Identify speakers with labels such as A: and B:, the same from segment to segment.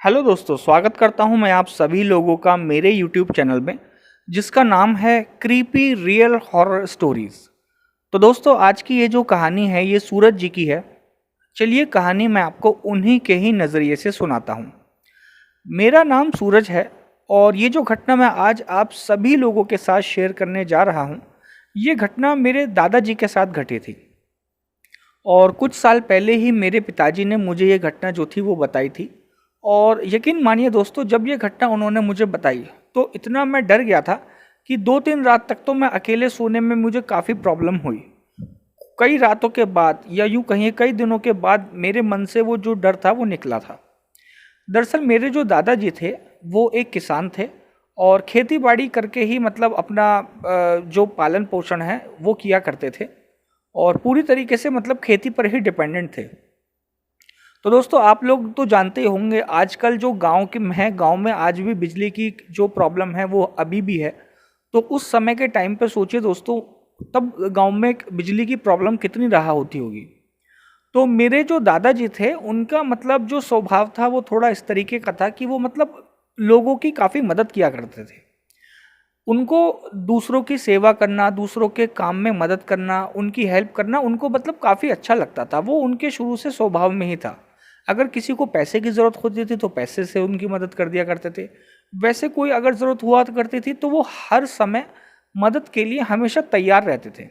A: Hello दोस्तों, स्वागत करता हूं मैं आप सभी लोगों का मेरे यूट्यूब चैनल में जिसका नाम है क्रीपी रियल हॉरर स्टोरीज। तो दोस्तों, आज की ये जो कहानी है ये सूरज जी की है। चलिए कहानी मैं आपको उन्हीं के ही नज़रिए से सुनाता हूँ। मेरा नाम सूरज है और ये जो घटना मैं आज आप सभी लोगों के साथ शेयर करने जा रहा हूँ, ये घटना मेरे दादाजी के साथ घटी थी। और कुछ साल पहले ही मेरे पिताजी ने मुझे ये घटना जो थी वो बताई थी। और यकीन मानिए दोस्तों, जब ये घटना उन्होंने मुझे बताई तो इतना मैं डर गया था कि 2-3 रात तक तो मैं अकेले सोने में मुझे काफ़ी प्रॉब्लम हुई। कई रातों के बाद या यूँ कहिए कई दिनों के बाद मेरे मन से वो जो डर था वो निकला था। दरअसल मेरे जो दादाजी थे वो एक किसान थे और खेती बाड़ी करके ही मतलब अपना जो पालन पोषण है वो किया करते थे और पूरी तरीके से मतलब खेती पर ही डिपेंडेंट थे। तो दोस्तों, आप लोग तो जानते ही होंगे आजकल जो गांव के हैं, गांव में आज भी बिजली की जो प्रॉब्लम है वो अभी भी है। तो उस समय के टाइम पे सोचिए दोस्तों, तब गांव में बिजली की प्रॉब्लम कितनी रहा होती होगी। तो मेरे जो दादाजी थे उनका मतलब जो स्वभाव था वो थोड़ा इस तरीके का था कि वो मतलब लोगों की काफ़ी मदद किया करते थे। उनको दूसरों की सेवा करना, दूसरों के काम में मदद करना, उनकी हेल्प करना उनको मतलब काफ़ी अच्छा लगता था। वो उनके शुरू से स्वभाव में ही था। अगर किसी को पैसे की ज़रूरत होती थी तो पैसे से उनकी मदद कर दिया करते थे। वैसे कोई अगर ज़रूरत हुआ करती थी तो वो हर समय मदद के लिए हमेशा तैयार रहते थे।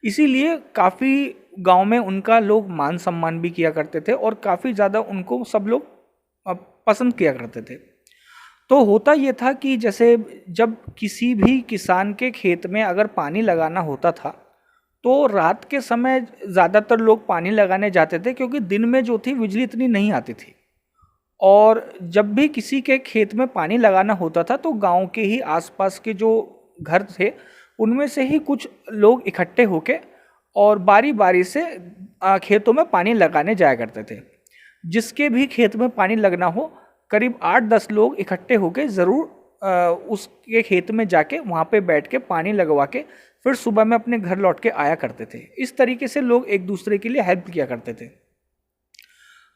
A: इसीलिए काफ़ी गांव में उनका लोग मान सम्मान भी किया करते थे और काफ़ी ज़्यादा उनको सब लोग पसंद किया करते थे। तो होता ये था कि जैसे जब किसी भी किसान के खेत में अगर पानी लगाना होता था तो रात के समय ज़्यादातर लोग पानी लगाने जाते थे, क्योंकि दिन में जो थी बिजली इतनी नहीं आती थी। और जब भी किसी के खेत में पानी लगाना होता था तो गांव के ही आसपास के जो घर थे उनमें से ही कुछ लोग इकट्ठे होके और बारी बारी से खेतों में पानी लगाने जाया करते थे। जिसके भी खेत में पानी लगना हो, करीब 8-10 लोग इकट्ठे होके ज़रूर उसके खेत में जाके वहाँ पे बैठ के पानी लगवा के फिर सुबह में अपने घर लौट के आया करते थे। इस तरीके से लोग एक दूसरे के लिए हेल्प किया करते थे।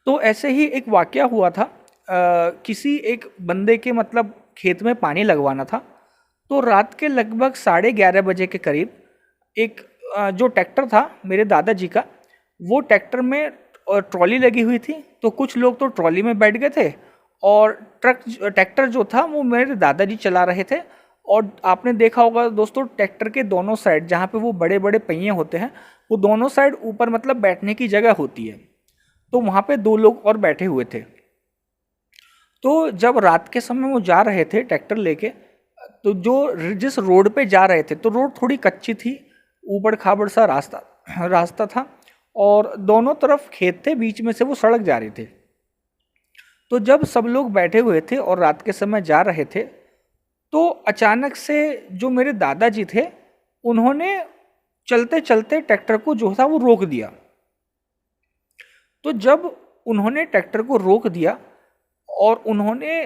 A: तो ऐसे ही एक वाकया हुआ था। किसी एक बंदे के मतलब खेत में पानी लगवाना था। तो रात के लगभग 11:30 बजे के करीब एक जो ट्रैक्टर था मेरे दादाजी का, वो ट्रैक्टर में ट्रॉली लगी हुई थी। तो कुछ लोग तो ट्रॉली में बैठ गए थे और ट्रैक्टर जो था वो मेरे दादाजी चला रहे थे। और आपने देखा होगा दोस्तों, ट्रैक्टर के दोनों साइड जहाँ पे वो बड़े बड़े पहिए होते हैं, वो दोनों साइड ऊपर मतलब बैठने की जगह होती है। तो वहाँ पे 2 लोग और बैठे हुए थे। तो जब रात के समय वो जा रहे थे ट्रैक्टर लेके, तो जिस रोड पे जा रहे थे तो रोड थोड़ी कच्ची थी, ऊबड़ खाबड़ सा रास्ता रास्ता था और दोनों तरफ खेत थे, बीच में से वो सड़क जा रही थी। तो जब सब लोग बैठे हुए थे और रात के समय जा रहे थे तो अचानक से जो मेरे दादाजी थे उन्होंने चलते चलते ट्रैक्टर को जो था वो रोक दिया। तो जब उन्होंने ट्रैक्टर को रोक दिया और उन्होंने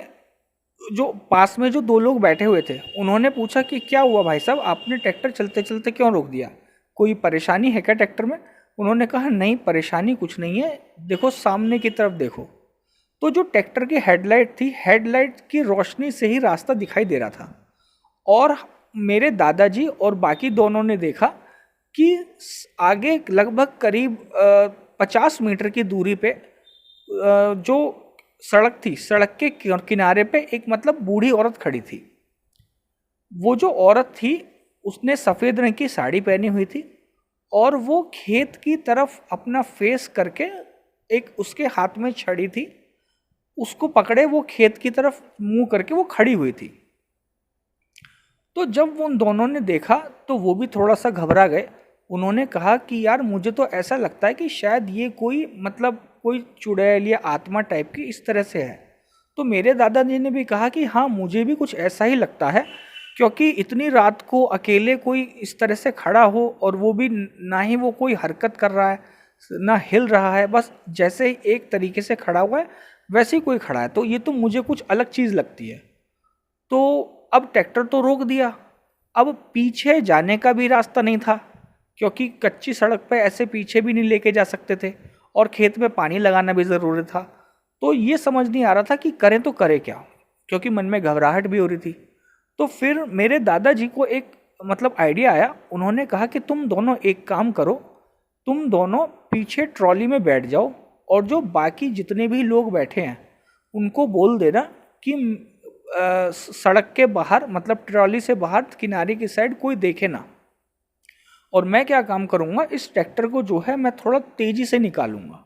A: जो पास में जो 2 लोग बैठे हुए थे उन्होंने पूछा कि क्या हुआ भाई साहब, आपने ट्रैक्टर चलते चलते क्यों रोक दिया, कोई परेशानी है क्या ट्रैक्टर में? उन्होंने कहा नहीं, परेशानी कुछ नहीं है, देखो सामने की तरफ देखो। तो जो ट्रैक्टर की हेडलाइट थी, हेडलाइट की रोशनी से ही रास्ता दिखाई दे रहा था। और मेरे दादाजी और बाकी दोनों ने देखा कि आगे लगभग करीब 50 मीटर की दूरी पे जो सड़क थी, सड़क के किनारे पे एक मतलब बूढ़ी औरत खड़ी थी। वो जो औरत थी उसने सफ़ेद रंग की साड़ी पहनी हुई थी और वो खेत की तरफ अपना फेस करके, एक उसके हाथ में छड़ी थी, उसको पकड़े वो खेत की तरफ मुंह करके वो खड़ी हुई थी। तो जब उन दोनों ने देखा तो वो भी थोड़ा सा घबरा गए। उन्होंने कहा कि यार मुझे तो ऐसा लगता है कि शायद ये कोई मतलब कोई चुड़ैल या आत्मा टाइप की इस तरह से है। तो मेरे दादाजी ने भी कहा कि हाँ, मुझे भी कुछ ऐसा ही लगता है, क्योंकि इतनी रात को अकेले कोई इस तरह से खड़ा हो और वो भी ना ही वो कोई हरकत कर रहा है ना हिल रहा है, बस जैसे ही एक तरीके से खड़ा हुआ है वैसे ही कोई खड़ा है, तो ये तो मुझे कुछ अलग चीज़ लगती है। तो अब ट्रैक्टर तो रोक दिया, अब पीछे जाने का भी रास्ता नहीं था, क्योंकि कच्ची सड़क पे ऐसे पीछे भी नहीं लेके जा सकते थे और खेत में पानी लगाना भी ज़रूरी था। तो ये समझ नहीं आ रहा था कि करें तो करें क्या, क्योंकि मन में घबराहट भी हो रही थी। तो फिर मेरे दादाजी को एक मतलब आइडिया आया। उन्होंने कहा कि तुम दोनों एक काम करो, तुम दोनों पीछे ट्रॉली में बैठ जाओ और जो बाकी जितने भी लोग बैठे हैं उनको बोल देना कि सड़क के बाहर मतलब ट्रॉली से बाहर किनारे की साइड कोई देखे ना, और मैं क्या काम करूँगा, इस ट्रैक्टर को जो है मैं थोड़ा तेज़ी से निकालूंगा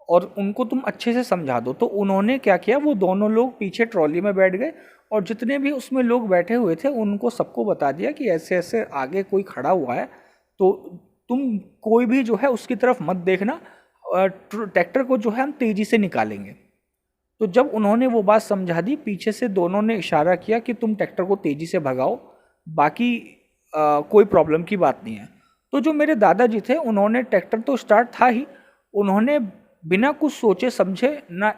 A: और उनको तुम अच्छे से समझा दो। तो उन्होंने क्या किया, वो दोनों लोग पीछे ट्रॉली में बैठ गए और जितने भी उसमें लोग बैठे हुए थे उनको सबको बता दिया कि ऐसे ऐसे आगे कोई खड़ा हुआ है, तो तुम कोई भी जो है उसकी तरफ मत देखना, ट्रैक्टर को जो है हम तेज़ी से निकालेंगे। तो जब उन्होंने वो बात समझा दी, पीछे से दोनों ने इशारा किया कि तुम ट्रैक्टर को तेज़ी से भगाओ, बाकी कोई प्रॉब्लम की बात नहीं है। तो जो मेरे दादाजी थे उन्होंने, ट्रैक्टर तो स्टार्ट था ही, उन्होंने बिना कुछ सोचे समझे, ना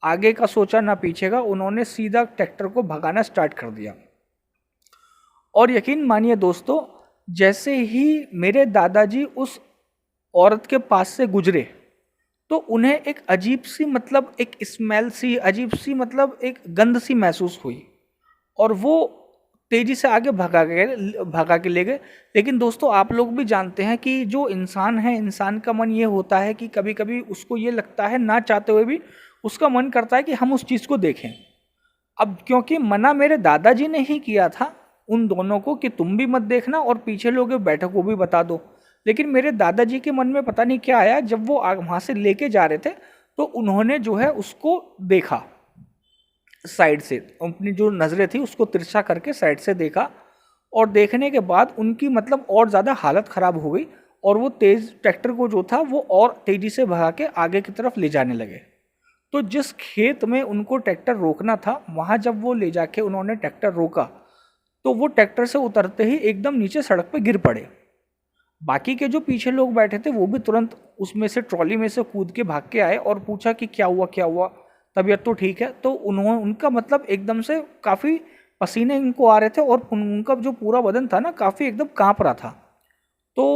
A: आगे का सोचा ना पीछे का, उन्होंने सीधा ट्रैक्टर को भगाना स्टार्ट कर दिया। और यकीन मानिए दोस्तों, जैसे ही मेरे दादाजी उस औरत के पास से गुजरे तो उन्हें एक अजीब सी मतलब एक स्मेल सी, अजीब सी मतलब एक गंध सी महसूस हुई और वो तेजी से आगे भगा के ले गए। लेकिन दोस्तों आप लोग भी जानते हैं कि जो इंसान है, इंसान का मन ये होता है कि कभी कभी उसको ये लगता है, ना चाहते हुए भी उसका मन करता है कि हम उस चीज़ को देखें। अब क्योंकि मना मेरे दादाजी ने ही किया था उन दोनों को कि तुम भी मत देखना और पीछे लोग बैठे को भी बता दो, लेकिन मेरे दादाजी के मन में पता नहीं क्या आया, जब वो वहाँ से लेके जा रहे थे तो उन्होंने जो है उसको देखा साइड से, अपनी जो नज़रें थी उसको तिरछा करके साइड से देखा, और देखने के बाद उनकी मतलब और ज़्यादा हालत ख़राब हो गई और वो तेज़ ट्रैक्टर को जो था वो और तेज़ी से भगा के आगे की तरफ ले जाने लगे। तो जिस खेत में उनको ट्रैक्टर रोकना था, वहाँ जब वो ले जाके उन्होंने ट्रैक्टर रोका तो वो ट्रैक्टर से उतरते ही एकदम नीचे सड़क पर गिर पड़े। बाकी के जो पीछे लोग बैठे थे वो भी तुरंत उसमें से, ट्रॉली में से कूद के भाग के आए और पूछा कि क्या हुआ क्या हुआ, तबीयत तो ठीक है। तो उनका मतलब एकदम से काफ़ी पसीने इनको आ रहे थे और उनका जो पूरा बदन था ना काफ़ी एकदम काँप रहा था। तो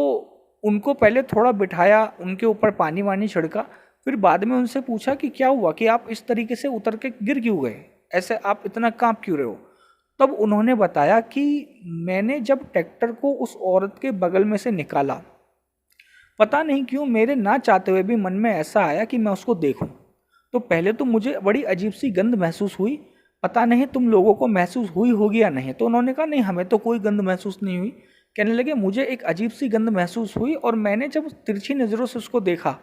A: उनको पहले थोड़ा बिठाया, उनके ऊपर पानी वानी छिड़का, फिर बाद में उनसे पूछा कि क्या हुआ, कि आप इस तरीके से उतर के गिर क्यों गए, ऐसे आप इतना काँप क्यों रहे हो। तब उन्होंने बताया कि मैंने जब ट्रैक्टर को उस औरत के बगल में से निकाला, पता नहीं क्यों मेरे ना चाहते हुए भी मन में ऐसा आया कि मैं उसको देखूं। तो पहले तो मुझे बड़ी अजीब सी गंध महसूस हुई, पता नहीं तुम लोगों को महसूस हुई होगी या नहीं। तो उन्होंने कहा नहीं, हमें तो कोई गंध महसूस नहीं हुई। कहने लगे मुझे एक अजीब सी गंध महसूस हुई और मैंने जब तिरछी नज़रों से उसको देखा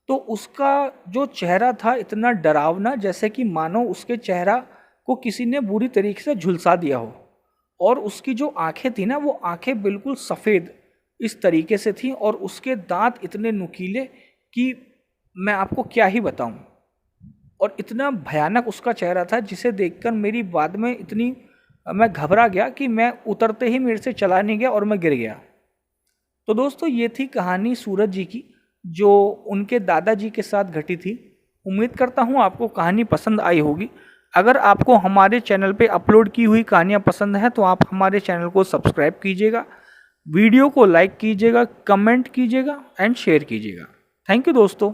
A: तो उसका जो चेहरा था इतना डरावना, जैसे कि मानो उसके चेहरा को किसी ने बुरी तरीके से झुलसा दिया हो, और उसकी जो आंखें थी ना वो आंखें बिल्कुल सफ़ेद इस तरीके से थी और उसके दांत इतने नुकीले कि मैं आपको क्या ही बताऊं, और इतना भयानक उसका चेहरा था जिसे देखकर मेरी बाद में इतनी मैं घबरा गया कि मैं उतरते ही मेरे से चला नहीं गया और मैं गिर गया। तो दोस्तों ये थी कहानी सूरज जी की जो उनके दादाजी के साथ घटी थी। उम्मीद करता हूँ आपको कहानी पसंद आई होगी। अगर आपको हमारे चैनल पे अपलोड की हुई कहानियाँ पसंद हैं तो आप हमारे चैनल को सब्सक्राइब कीजिएगा, वीडियो को लाइक कीजिएगा, कमेंट कीजिएगा एंड शेयर कीजिएगा। थैंक यू दोस्तों।